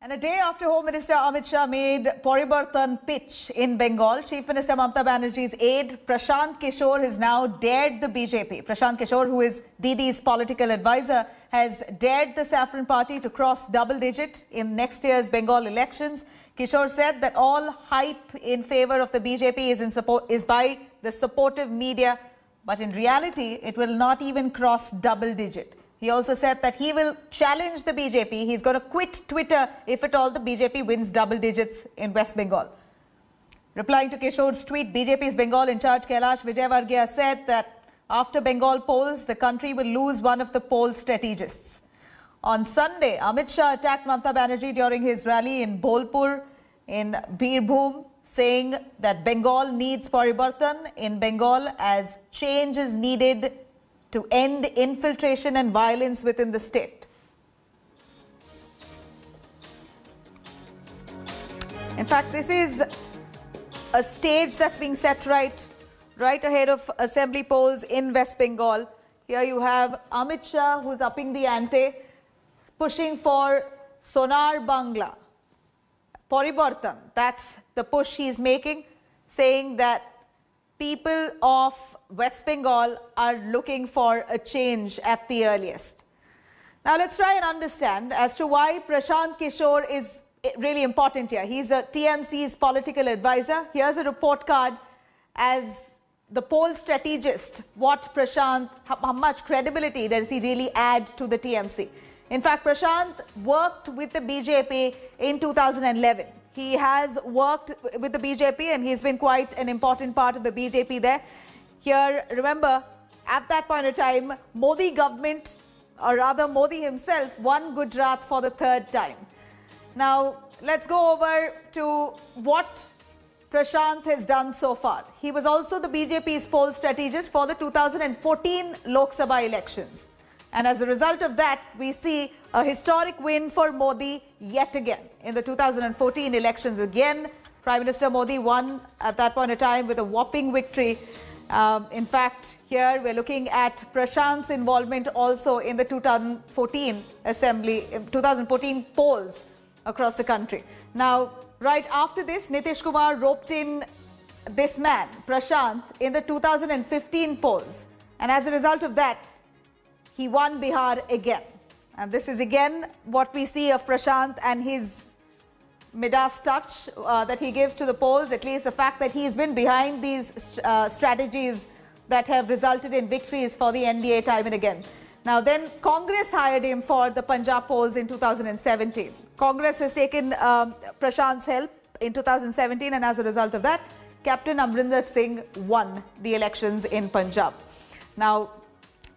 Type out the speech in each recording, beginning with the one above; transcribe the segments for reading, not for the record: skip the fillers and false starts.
And a day after Home Minister Amit Shah made Poribartan pitch in Bengal, Chief Minister Mamata Banerjee's aide Prashant Kishore has now dared the BJP. Prashant Kishore, who is Didi's political advisor, has dared the Saffron Party to cross double digit in next year's Bengal elections. Kishore said that all hype in favour of the BJP is by the supportive media, but in reality, it will not even cross double digit. He also said that he will challenge the BJP. He's going to quit Twitter if at all the BJP wins double digits in West Bengal. Replying to Kishore's tweet, BJP's Bengal in charge Kailash Vijayvargiya said that after Bengal polls, the country will lose one of the poll strategists. On Sunday, Amit Shah attacked Mamata Banerjee during his rally in Bolpur in Birbhum, saying that Bengal needs Poribartan in Bengal as change is needed to end infiltration and violence within the state. In fact, this is a stage that's being set right ahead of assembly polls in West Bengal. Here you have Amit Shah, who's upping the ante, pushing for Sonar Bangla. Poribartan, that's the push he's making, saying that people of West Bengal are looking for a change at the earliest. Now let's try and understand as to why Prashant Kishore is really important here. He's a TMC's political advisor. Here's a report card as the poll strategist. What Prashant, how much credibility does he really add to the TMC? In fact, Prashant worked with the BJP in 2011. He has worked with the BJP and he's been quite an important part of the BJP there. Here, remember, at that point in time, Modi government, or rather Modi himself, won Gujarat for the third time. Now, let's go over to what Prashant has done so far. He was also the BJP's poll strategist for the 2014 Lok Sabha elections. And as a result of that, we see a historic win for Modi yet again. In the 2014 elections again, Prime Minister Modi won at that point in time with a whopping victory. In fact, here we're looking at Prashant's involvement also in the 2014 polls across the country. Now, right after this, Nitish Kumar roped in this man, Prashant, in the 2015 polls. And as a result of that, he won Bihar again. And this is again what we see of Prashant and his Midas touch that he gives to the polls, at least the fact that he's been behind these strategies that have resulted in victories for the NDA time and again. Now then, Congress hired him for the Punjab polls in 2017. Congress has taken Prashant's help in 2017 and as a result of that, Captain Amrinder Singh won the elections in Punjab. Now,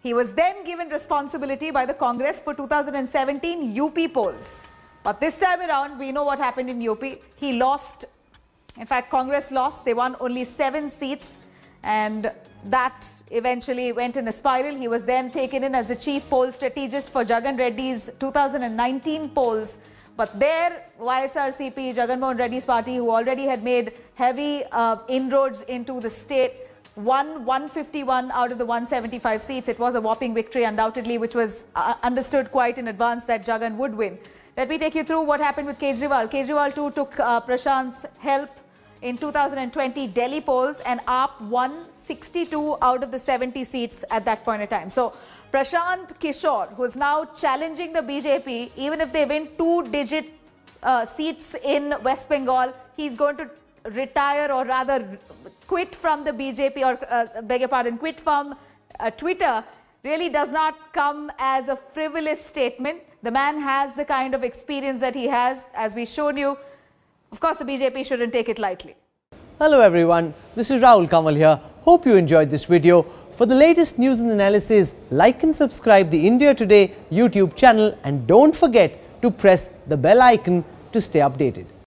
he was then given responsibility by the Congress for 2017 UP polls. But this time around, we know what happened in UP. He lost. In fact, Congress lost. They won only 7 seats. And that eventually went in a spiral. He was then taken in as the chief poll strategist for Jagan Reddy's 2019 polls. But there, YSRCP, Jagan Mohan Reddy's party, who already had made heavy inroads into the state, won 151 out of the 175 seats. It was a whopping victory, undoubtedly, which was understood quite in advance that Jagan would win. Let me take you through what happened with Kejriwal. Kejriwal too took Prashant's help in 2020 Delhi polls and AAP won 62 out of the 70 seats at that point in time. So Prashant Kishore, who is now challenging the BJP, even if they win 2-digit seats in West Bengal, he's going to retire or rather quit from the BJP or beg your pardon, quit from Twitter, really does not come as a frivolous statement. The man has the kind of experience that he has, as we showed you. Of course, the BJP shouldn't take it lightly. Hello everyone, this is Rahul Kamal here. Hope you enjoyed this video. For the latest news and analysis, like and subscribe the India Today YouTube channel and don't forget to press the bell icon to stay updated.